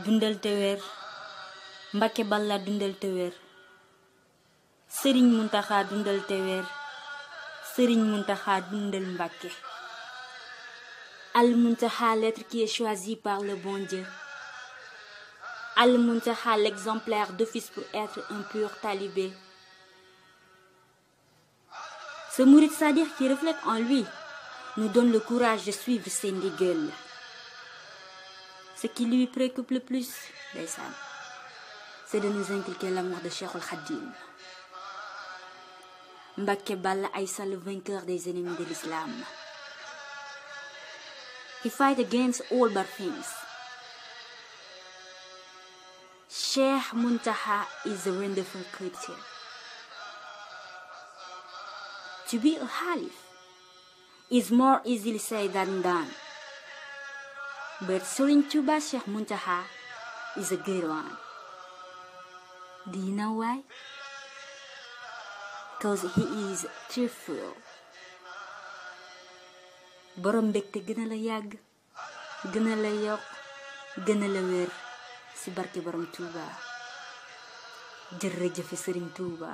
dundal te wér Mbàkke Balla dundal te wér Sëriñ Muntaxa dundal te wér Sëriñ Muntaxa dundal Mbàkke Al Muntaxa, l'être qui est choisi par le bon Dieu. Al Muntaxa, l'exemplaire d'office pour être un pur talibé. Ce mouride sadiq qui reflète en lui nous donne le courage de suivre ses ndigal. Ce qui lui préoccupe le plus, c'est de nous inculquer l'amour de Cheikhul Khadim. Mbàkke Balla Aïssa, le vainqueur des ennemis de l'islam. He fight against all bad things. Sheikh Muntaxa is a wonderful creature. To be a Khalif is more easily said than done. But Serigne Touba Cheikh Muntaxa is a good one. Do you know why? Because he is cheerful. Borom mbégte gën a la yàgg gën a la yokk gën a la wér ci barke borom Touba jërëjëf Serigne Touba.